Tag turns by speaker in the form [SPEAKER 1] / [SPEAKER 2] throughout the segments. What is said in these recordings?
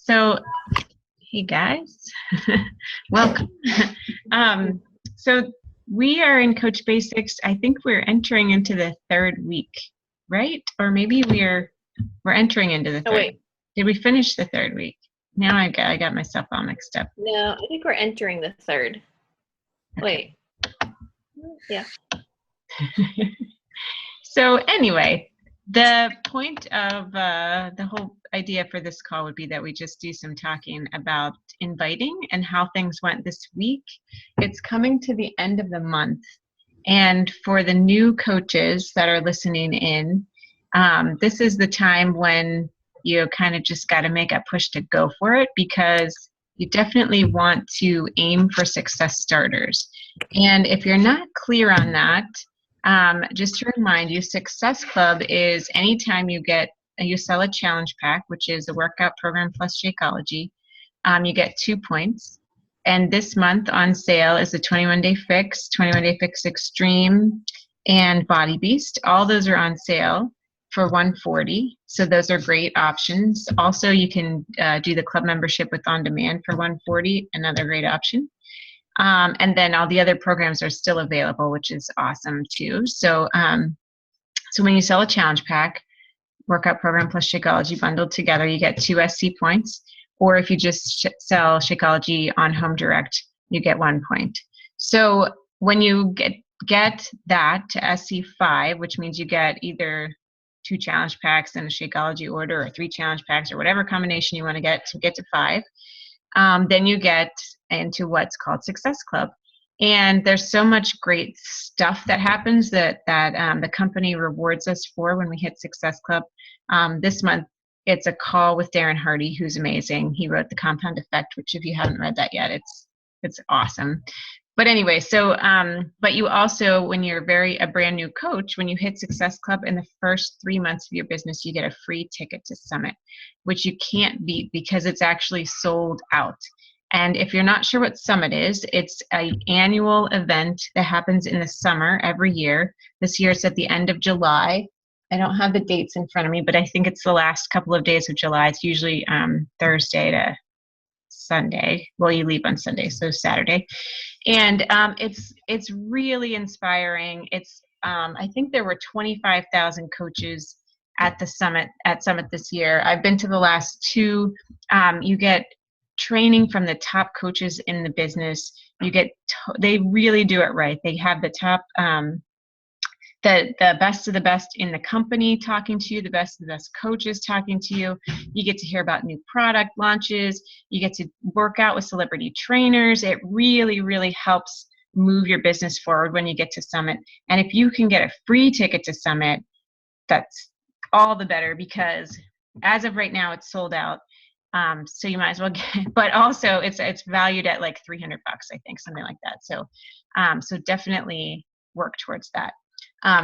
[SPEAKER 1] So, hey guys, welcome. um, so we are in Coach Basics. I think we're entering into the third week, right? Or maybe we're entering into the third.
[SPEAKER 2] Oh, wait.
[SPEAKER 1] Did we finish the third week? Now I got myself all mixed up.
[SPEAKER 2] No, I think we're entering the third.
[SPEAKER 1] Okay.
[SPEAKER 2] Wait. Yeah.
[SPEAKER 1] So anyway, the point of the whole idea for this call would be that we just do some talking about inviting and how things went this week. It's coming to the end of the month. And for the new coaches that are listening in, this is the time when you kind of just got to make a push to go for it, because you definitely want to aim for success starters. And if you're not clear on that, just to remind you, Success Club is anytime you sell a challenge pack, which is a workout program plus Shakeology, you get 2 points. And this month on sale is the 21-Day Fix, 21-Day Fix Extreme, and Body Beast. All those are on sale for $140. So those are great options. Also, you can do the club membership with On Demand for $140, another great option. And then all the other programs are still available, which is awesome too. So, so when you sell a challenge pack, workout program plus Shakeology bundled together, you get 2 SC points. Or if you just sell Shakeology on Home Direct, you get 1 point. So when you get that to SC5, which means you get either 2 challenge packs and a Shakeology order, or 3 challenge packs, or whatever combination you want to get to 5, then you get into what's called Success Club. And there's so much great stuff that happens that the company rewards us for when we hit Success Club. This month, it's a call with Darren Hardy, who's amazing. He wrote The Compound Effect, which if you haven't read that yet, it's awesome. But anyway, so but you also, when you're a brand new coach, when you hit Success Club in the first 3 months of your business, you get a free ticket to Summit, which you can't beat because it's actually sold out. And if you're not sure what Summit is, it's an annual event that happens in the summer every year. This year it's at the end of July. I don't have the dates in front of me, but I think it's the last couple of days of July. It's usually Thursday to Sunday. Well, you leave on Sunday, so Saturday. And it's really inspiring. It's I think there were 25,000 coaches at Summit this year. I've been to the last 2. You get training from the top coaches in the business. They really do it right. They have the top the best of the best in the company talking to you, the best of the best coaches talking to you. You get to hear about new product launches. You get to work out with celebrity trainers. It really, really helps move your business forward when you get to Summit. And if you can get a free ticket to Summit, that's all the better, because as of right now, it's sold out. So you might as well get, but also it's valued at like $300, I think, something like that. So, so definitely work towards that.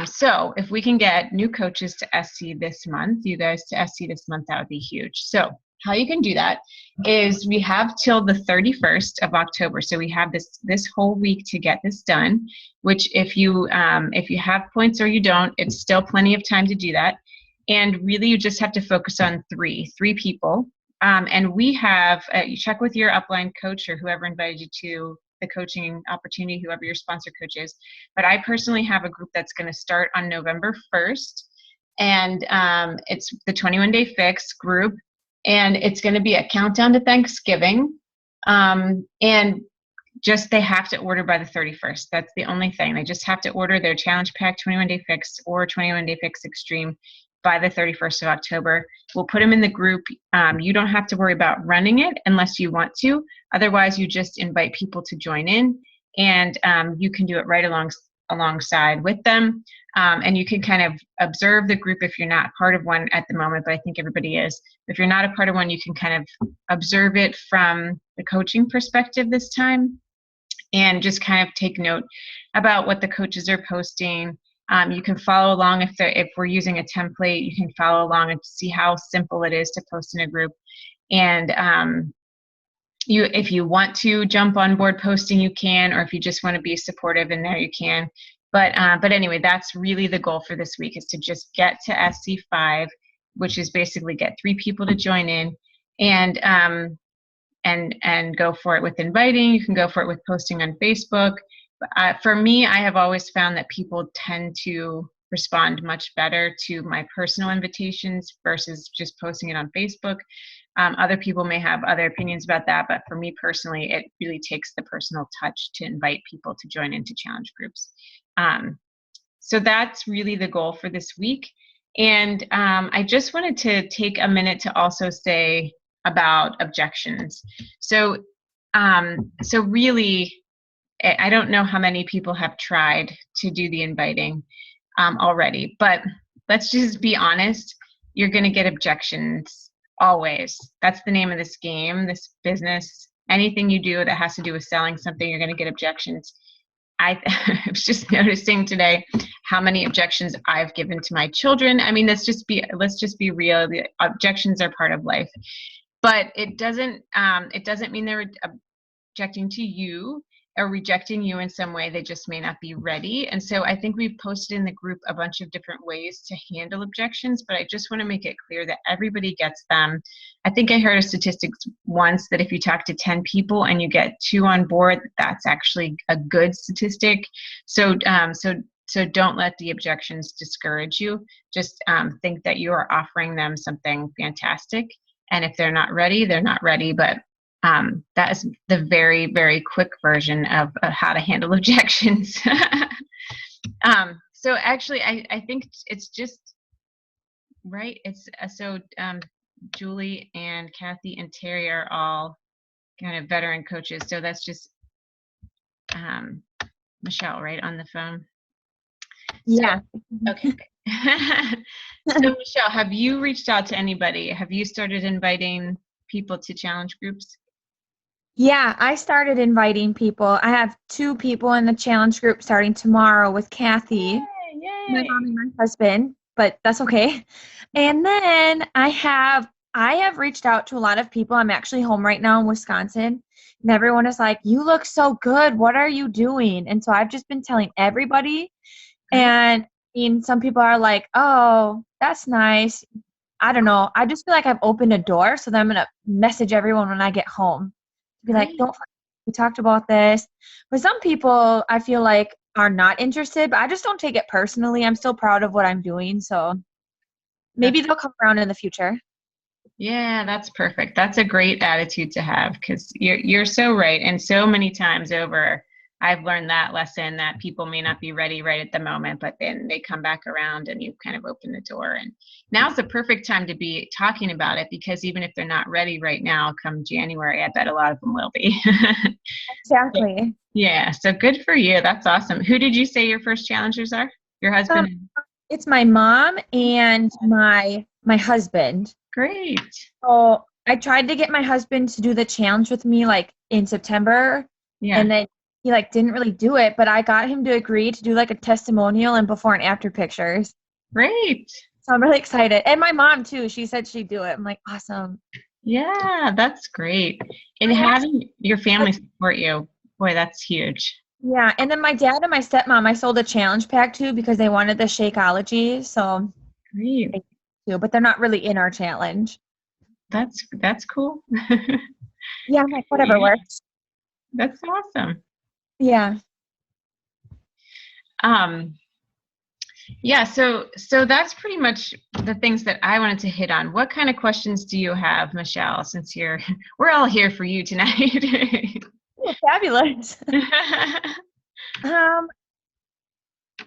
[SPEAKER 1] So if we can get new coaches to SC this month, you guys to SC this month, that would be huge. So how you can do that is we have till the 31st of October. So we have this whole week to get this done, which if you have points or you don't, it's still plenty of time to do that. And really you just have to focus on three people. And we have, you check with your upline coach or whoever invited you to the coaching opportunity, whoever your sponsor coach is. But I personally have a group that's going to start on November 1st. And it's the 21-Day Fix group. And it's going to be a countdown to Thanksgiving. And just they have to order by the 31st. That's the only thing. They just have to order their challenge pack 21-Day Fix or 21-Day Fix Extreme by the 31st of October. We'll put them in the group. You don't have to worry about running it unless you want to. Otherwise, you just invite people to join in, and you can do it right alongside with them. And you can kind of observe the group if you're not part of one at the moment, but I think everybody is. If you're not a part of one, you can kind of observe it from the coaching perspective this time and just kind of take note about what the coaches are posting. You can follow along if we're using a template. You can follow along and see how simple it is to post in a group. And if you want to jump on board posting, you can, or if you just want to be supportive in there, you can. But anyway, that's really the goal for this week, is to just get to SC5, which is basically get 3 people to join in. and go for it with inviting. You can go for it with posting on Facebook. For me, I have always found that people tend to respond much better to my personal invitations versus just posting it on Facebook. Other people may have other opinions about that, but for me personally, it really takes the personal touch to invite people to join into challenge groups. So that's really the goal for this week. And I just wanted to take a minute to also say about objections. So really, I don't know how many people have tried to do the inviting already, but let's just be honest. You're going to get objections always. That's the name of this game, this business. Anything you do that has to do with selling something, you're going to get objections. I was just noticing today how many objections I've given to my children. I mean, let's just be real. The objections are part of life, but it doesn't mean they're objecting to you or rejecting you in some way. They just may not be ready. And so I think we've posted in the group a bunch of different ways to handle objections, but I just want to make it clear that everybody gets them. I think I heard a statistic once that if you talk to 10 people and you get 2 on board, that's actually a good statistic. So don't let the objections discourage you. Just think that you are offering them something fantastic. And if they're not ready, they're not ready. But that is the very, very quick version of how to handle objections. So actually, I think it's just right. It's Julie and Kathy and Terry are all kind of veteran coaches. So that's just Michelle, right, on the phone?
[SPEAKER 3] Yeah.
[SPEAKER 1] So, okay. So Michelle, have you reached out to anybody? Have you started inviting people to challenge groups?
[SPEAKER 3] Yeah, I started inviting people. I have 2 people in the challenge group starting tomorrow with Kathy,
[SPEAKER 1] Yay.
[SPEAKER 3] my mom and my husband, but that's okay. And then I have reached out to a lot of people. I'm actually home right now in Wisconsin, and everyone is like, "You look so good. What are you doing?" And so I've just been telling everybody. And I mean, some people are like, "Oh, that's nice." I don't know. I just feel like I've opened a door, so then I'm gonna message everyone when I get home. Be like,
[SPEAKER 1] Great.
[SPEAKER 3] don't forget, we talked about this. But some people I feel like are not interested, but I just don't take it personally. I'm still proud of what I'm doing. So maybe they'll come around in the future.
[SPEAKER 1] Yeah, that's perfect. That's a great attitude to have because you're so right. And so many times over, I've learned that lesson that people may not be ready right at the moment, but then they come back around and you kind of open the door. And now's the perfect time to be talking about it because even if they're not ready right now, come January, I bet a lot of them will be.
[SPEAKER 3] Exactly.
[SPEAKER 1] Yeah, so good for you. That's awesome. Who did you say your first challengers are? Your husband?
[SPEAKER 3] It's my mom and my husband.
[SPEAKER 1] Great.
[SPEAKER 3] So I tried to get my husband to do the challenge with me like in September.
[SPEAKER 1] Yeah.
[SPEAKER 3] And then he like didn't really do it, but I got him to agree to do like a testimonial and before and after pictures.
[SPEAKER 1] Great.
[SPEAKER 3] So I'm really excited. And my mom too. She said she'd do it. I'm like, awesome.
[SPEAKER 1] Yeah, that's great. And having your family support you, boy, that's huge.
[SPEAKER 3] Yeah. And then my dad and my stepmom, I sold a challenge pack to because they wanted the Shakeology. So
[SPEAKER 1] Great.
[SPEAKER 3] but they're not really in our challenge.
[SPEAKER 1] That's cool.
[SPEAKER 3] Yeah, I'm like, whatever works.
[SPEAKER 1] That's awesome.
[SPEAKER 3] Yeah.
[SPEAKER 1] Yeah, so that's pretty much the things that I wanted to hit on. What kind of questions do you have, Michelle, since we're all here for you tonight?
[SPEAKER 3] Oh, fabulous.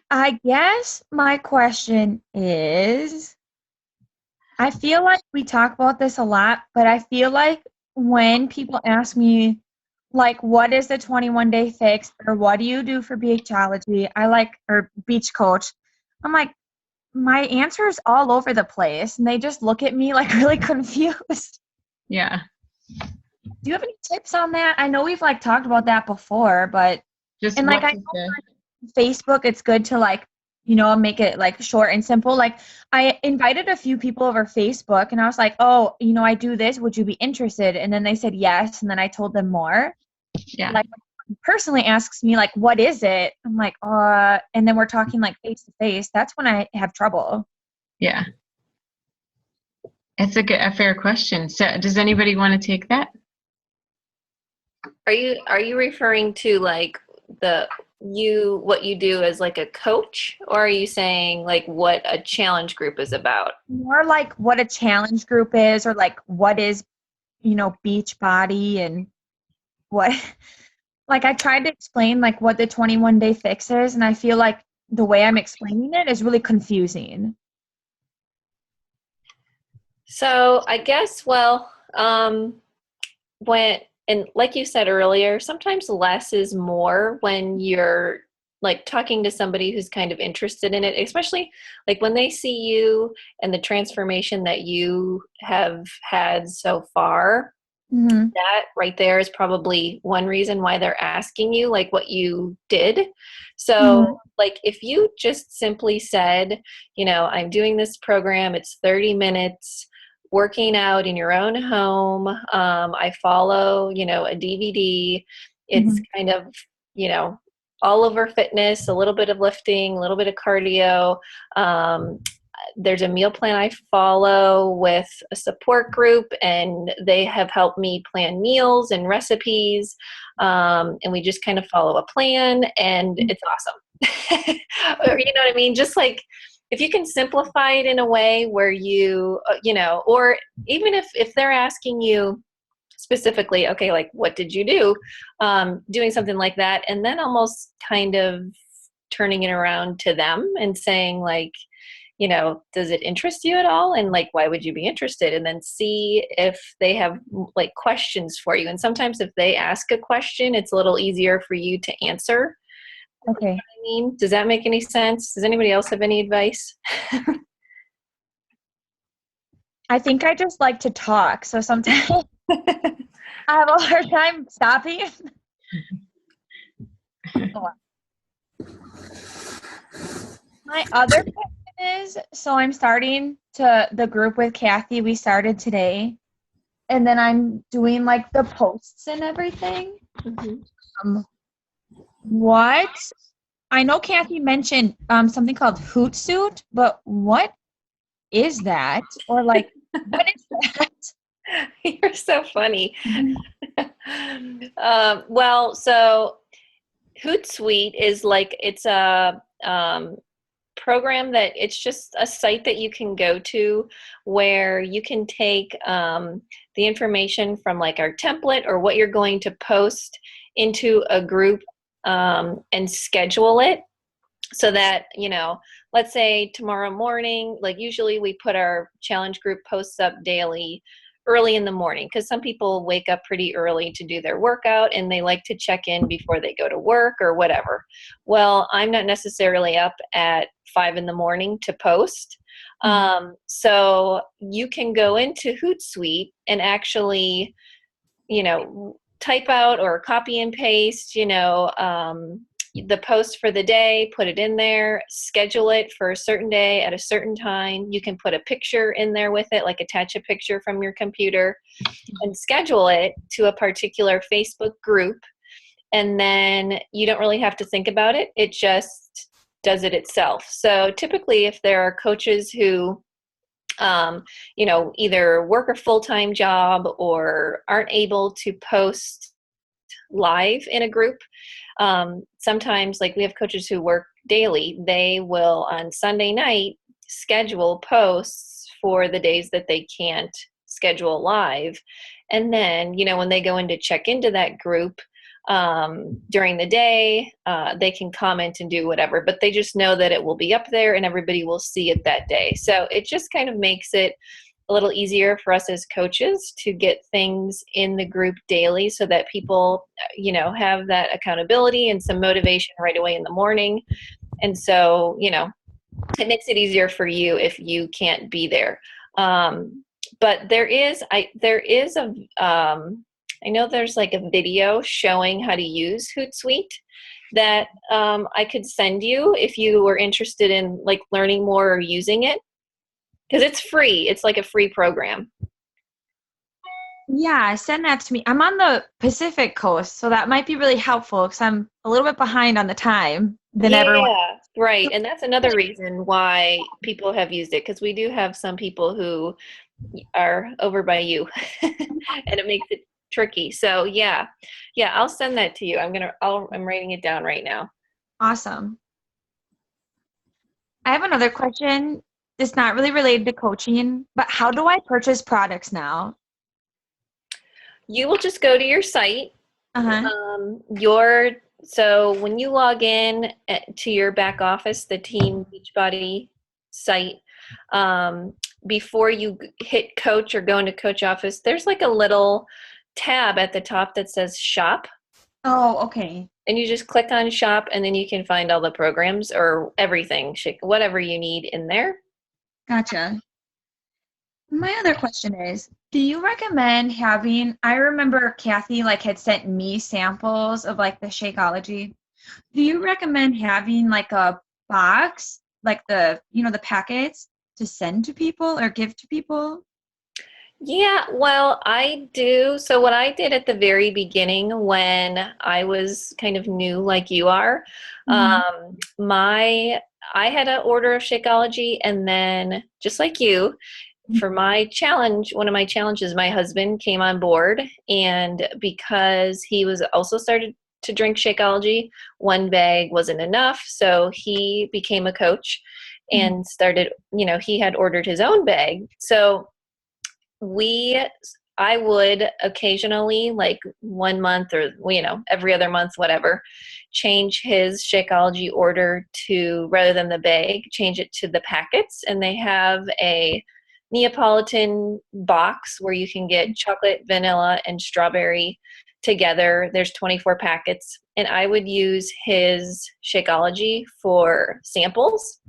[SPEAKER 3] I guess my question is, I feel like we talk about this a lot, but I feel like when people ask me, like, what is the 21-day fix or what do you do for Beachology? Or Beach Coach. I'm like, my answer is all over the place. And they just look at me like really confused.
[SPEAKER 1] Yeah.
[SPEAKER 3] Do you have any tips on that? I know we've like talked about that before, but
[SPEAKER 1] Just
[SPEAKER 3] and like I know on Facebook, it's good to like, make it like short and simple. Like I invited a few people over Facebook and I was like, oh, I do this. Would you be interested? And then they said yes. And then I told them more.
[SPEAKER 1] Yeah.
[SPEAKER 3] Like personally asks me like, what is it? I'm like, and then we're talking like face to face. That's when I have trouble.
[SPEAKER 1] Yeah. It's a fair question. So does anybody want to take that?
[SPEAKER 2] Are you referring to like what you do as like a coach, or are you saying like what a challenge group is about?
[SPEAKER 3] More like what a challenge group is, or like what is, Beachbody, and what, like I tried to explain like what the 21-day fix is, and I feel like the way I'm explaining it is really confusing.
[SPEAKER 2] So I guess, well, when, and like you said earlier, sometimes less is more when you're like talking to somebody who's kind of interested in it, especially like when they see you and the transformation that you have had so far.
[SPEAKER 3] Mm-hmm.
[SPEAKER 2] That right there is probably one reason why they're asking you like what you did.
[SPEAKER 3] Mm-hmm.
[SPEAKER 2] So like if you just simply said, I'm doing this program, it's 30 minutes working out in your own home. I follow, a DVD. It's
[SPEAKER 3] Mm-hmm.
[SPEAKER 2] kind of, all over fitness, a little bit of lifting, a little bit of cardio. There's a meal plan I follow with a support group, and they have helped me plan meals and recipes. And we just kind of follow a plan, and it's awesome. Or, you know what I mean? Just like if you can simplify it in a way where you, or even if they're asking you specifically, okay, like what did you do? Doing something like that, and then almost kind of turning it around to them and saying like, does it interest you at all? And like, why would you be interested? And then see if they have like questions for you. And sometimes if they ask a question, it's a little easier for you to answer.
[SPEAKER 3] Okay.
[SPEAKER 2] I mean, does that make any sense? Does anybody else have any advice?
[SPEAKER 3] I think I just like to talk, so sometimes I have a hard time stopping. My other question is, so I'm starting the group with Kathy. We started today, and then I'm doing like the posts and everything.
[SPEAKER 2] Mm-hmm.
[SPEAKER 3] What? I know Kathy mentioned something called Hootsuite, but what is that? Or like, what is that?
[SPEAKER 2] You're so funny. Well, so Hootsuite is like, it's a program that it's just a site that you can go to where you can take the information from like our template or what you're going to post into a group and schedule it so that, let's say tomorrow morning, like usually we put our challenge group posts up daily early in the morning because some people wake up pretty early to do their workout and they like to check in before they go to work or whatever. Well, I'm not necessarily up at 5 in the morning to post. So you can go into Hootsuite and actually, type out or copy and paste, the post for the day, put it in there, schedule it for a certain day at a certain time. You can put a picture in there with it, like attach a picture from your computer and schedule it to a particular Facebook group. And then you don't really have to think about it. It just does it itself. So typically if there are coaches who either work a full-time job or aren't able to post live in a group. Sometimes, like we have coaches who work daily, they will on Sunday night schedule posts for the days that they can't schedule live. And then, when they go in to check into that group during the day, they can comment and do whatever, but they just know that it will be up there and everybody will see it that day. So it just kind of makes it a little easier for us as coaches to get things in the group daily so that people, have that accountability and some motivation right away in the morning. And so, it makes it easier for you if you can't be there. But I know there's like a video showing how to use Hootsuite that I could send you if you were interested in like learning more or using it. Because it's free. It's like a free program.
[SPEAKER 3] Yeah, send that to me. I'm on the Pacific Coast, so that might be really helpful because I'm a little bit behind on the time than everyone.
[SPEAKER 2] Yeah, right. And that's another reason why people have used it, because we do have some people who are over by you, and it makes it tricky. So yeah, I'll send that to you. I'm writing it down right now.
[SPEAKER 3] Awesome. I have another question. It's not really related to coaching, but how do I purchase products now?
[SPEAKER 2] You will just go to your site.
[SPEAKER 3] Uh-huh.
[SPEAKER 2] So when you log in to your back office, the Team Beachbody site, before you hit coach or go into coach office, there's like a little tab at the top that says shop.
[SPEAKER 3] Oh, okay.
[SPEAKER 2] And you just click on shop, and then you can find all the programs or everything, whatever you need in there.
[SPEAKER 3] Gotcha. My other question is, do you recommend having, I remember Kathy like had sent me samples of like the Shakeology. Do you recommend having like a box, like the, the packets to send to people or give to people?
[SPEAKER 2] Yeah, well, I do. So what I did at the very beginning when I was kind of new like you are, I had an order of Shakeology, and then just like you, for my challenge, one of my challenges, my husband came on board, and because he was also started to drink Shakeology, one bag wasn't enough, so he became a coach and started, he had ordered his own bag. So I would occasionally, like 1 month or, every other month, whatever, change his Shakeology order to, rather than the bag, change it to the packets. And they have a Neapolitan box where you can get chocolate, vanilla, and strawberry together. There's 24 packets. And I would use his Shakeology for samples.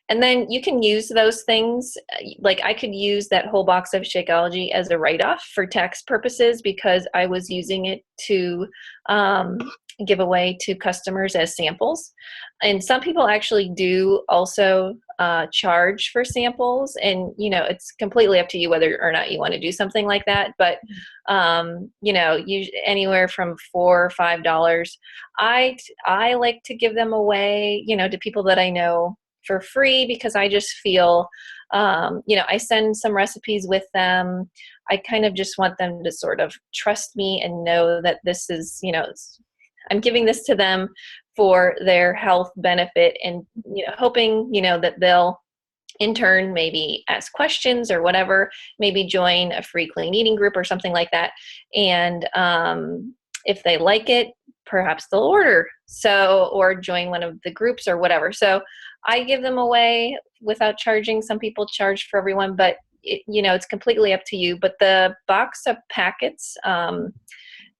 [SPEAKER 2] And then you can use those things. Like I could use that whole box of Shakeology as a write-off for tax purposes because I was using it to give away to customers as samples. And some people actually do also charge for samples. And, it's completely up to you whether or not you want to do something like that. But, anywhere from $4 or $5. I like to give them away, to people that I know for free because I just feel, I send some recipes with them. I kind of just want them to sort of trust me and know that this is, I'm giving this to them for their health benefit and, hoping, that they'll in turn maybe ask questions or whatever, maybe join a free clean eating group or something like that. And if they like it, perhaps they'll order. So, or join one of the groups or whatever. So I give them away without charging. Some people charge for everyone, but it's completely up to you. But the box of packets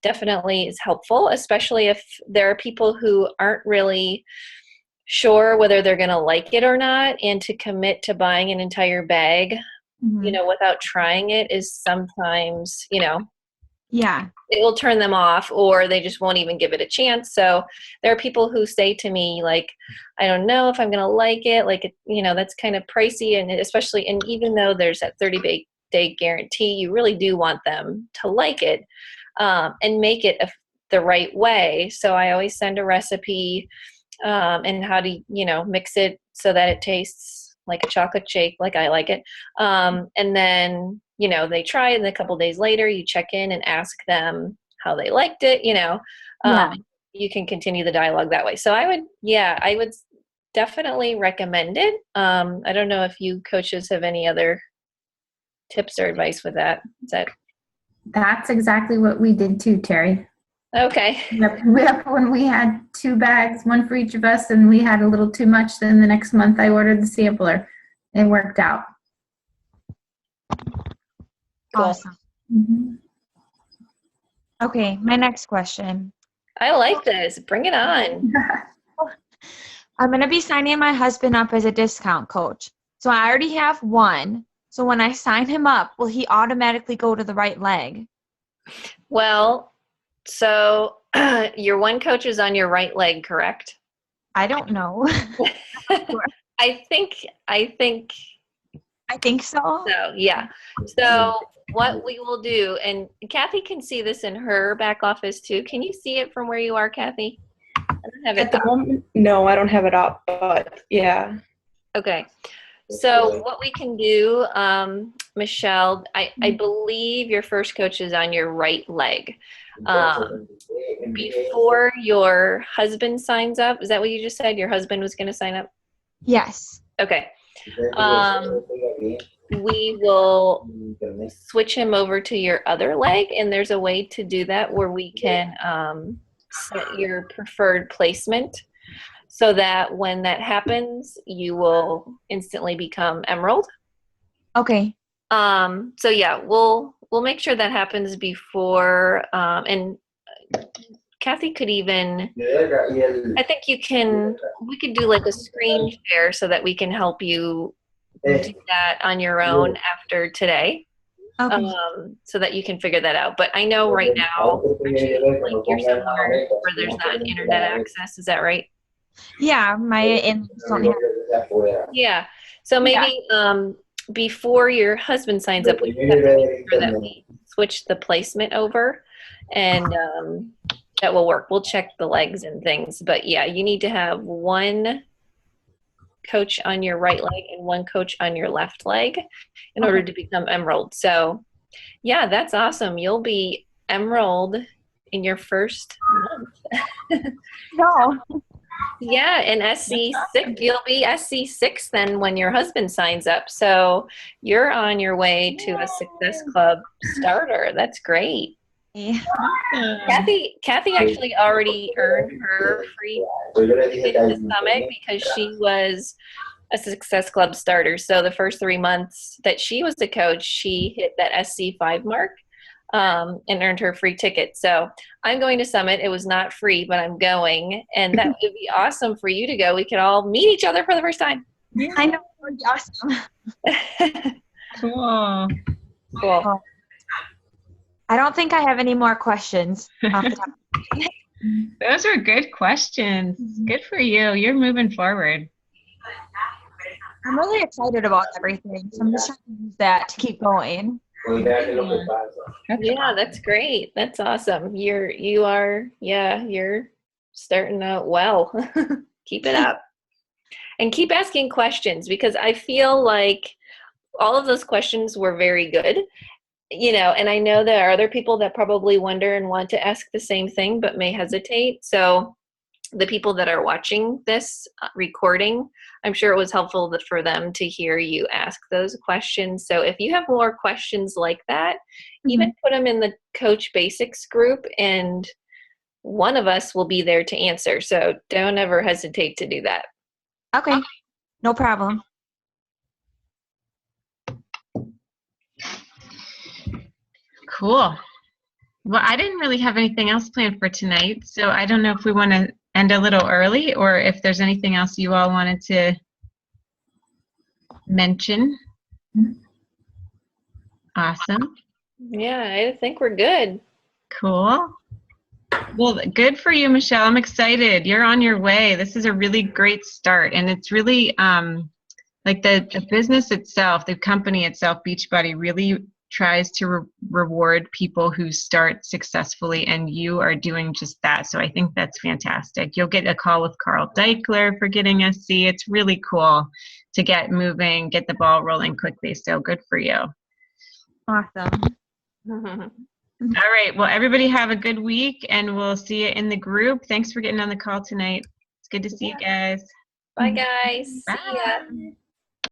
[SPEAKER 2] definitely is helpful, especially if there are people who aren't really sure whether they're going to like it or not. And to commit to buying an entire bag, without trying it is sometimes,
[SPEAKER 3] Yeah.
[SPEAKER 2] it will turn them off or they just won't even give it a chance. So there are people who say to me, like, I don't know if I'm going to like it. Like, that's kind of pricey. And especially, and even though there's that 30-day guarantee, you really do want them to like it and make it the right way. So I always send a recipe and how to, mix it so that it tastes like a chocolate shake, like I like it. And then, they try it, and a couple of days later, you check in and ask them how they liked it. You can continue the dialogue that way. So I would definitely recommend it. I don't know if you coaches have any other tips or advice with that.
[SPEAKER 4] That's exactly what we did too, Terry.
[SPEAKER 2] Okay.
[SPEAKER 4] Yep. When we had 2 bags, one for each of us, and we had a little too much, then the next month I ordered the sampler. It worked out.
[SPEAKER 2] Cool.
[SPEAKER 3] Awesome.
[SPEAKER 4] Mm-hmm.
[SPEAKER 3] Okay, my next question.
[SPEAKER 2] I like this. Bring it on.
[SPEAKER 3] I'm going to be signing my husband up as a discount coach. So I already have one. So when I sign him up, will he automatically go to the right leg?
[SPEAKER 2] Well, so your one coach is on your right leg, correct?
[SPEAKER 3] I don't know.
[SPEAKER 2] I think
[SPEAKER 3] so.
[SPEAKER 2] so, yeah. So what we will do, and Kathy can see this in her back office too. Can you see it from where you are, Kathy? I don't have it
[SPEAKER 5] At the moment, no, I don't have it up, but yeah.
[SPEAKER 2] Okay. So what we can do, Michelle, I believe your first coach is on your right leg. Before your husband signs up, is that what you just said? Your husband was going to sign up?
[SPEAKER 3] Yes.
[SPEAKER 2] Okay. We will switch him over to your other leg, and there's a way to do that where we can set your preferred placement so that when that happens, you will instantly become Emerald.
[SPEAKER 3] Okay.
[SPEAKER 2] So yeah, we'll make sure that happens before, and Kathy could even, I think we could do like a screen share so that we can help you do that on your own after today.
[SPEAKER 3] Okay.
[SPEAKER 2] So that you can figure that out. But I know right now, like you're somewhere where there's not internet access. Is that right?
[SPEAKER 3] Yeah, my in-laws don't have.
[SPEAKER 2] Yeah. So maybe before your husband signs up, we have to make sure that we switch the placement over, and that will work. We'll check the legs and things. But yeah, you need to have one coach on your right leg and one coach on your left leg in order to become Emerald. So yeah, that's awesome. You'll be Emerald in your first month.
[SPEAKER 3] No.
[SPEAKER 2] Yeah, and SC6, you'll be SC6 then when your husband signs up. So you're on your way to a Success Club starter. That's great.
[SPEAKER 3] Yeah.
[SPEAKER 2] Kathy actually already earned her free ticket to Summit because she was a Success Club starter. So the first 3 months that she was the coach, she hit that SC5 mark and earned her free ticket. So I'm going to Summit. It was not free, but I'm going. And that would be awesome for you to go. We could all meet each other for the first time.
[SPEAKER 3] I know. It would be awesome.
[SPEAKER 1] Cool.
[SPEAKER 2] Cool.
[SPEAKER 3] I don't think I have any more questions off the top.
[SPEAKER 1] Those are good questions. Good for you. You're moving forward.
[SPEAKER 3] I'm really excited about everything. So I'm just trying to use that to keep going.
[SPEAKER 2] Yeah, that's great. That's awesome. You're starting out well. Keep it up. And keep asking questions, because I feel like all of those questions were very good. And I know there are other people that probably wonder and want to ask the same thing but may hesitate. So the people that are watching this recording, I'm sure it was helpful for them to hear you ask those questions. So if you have more questions like that, even put them in the Coach Basics group and one of us will be there to answer. So don't ever hesitate to do that.
[SPEAKER 3] Okay. No problem.
[SPEAKER 1] Cool. Well, I didn't really have anything else planned for tonight, so I don't know if we want to end a little early or if there's anything else you all wanted to mention. Awesome.
[SPEAKER 2] Yeah, I think we're good.
[SPEAKER 1] Cool. Well, good for you, Michelle. I'm excited. You're on your way. This is a really great start, and it's really like the business itself, the company itself, Beachbody, really tries to reward people who start successfully, and you are doing just that. So I think that's fantastic. You'll get a call with Carl Deichler for getting SC. It's really cool to get moving, get the ball rolling quickly. So good for you.
[SPEAKER 3] Awesome.
[SPEAKER 1] All right. Well, everybody have a good week, and we'll see you in the group. Thanks for getting on the call tonight. It's good to see you guys.
[SPEAKER 2] Bye, guys.
[SPEAKER 1] Bye.
[SPEAKER 2] See ya.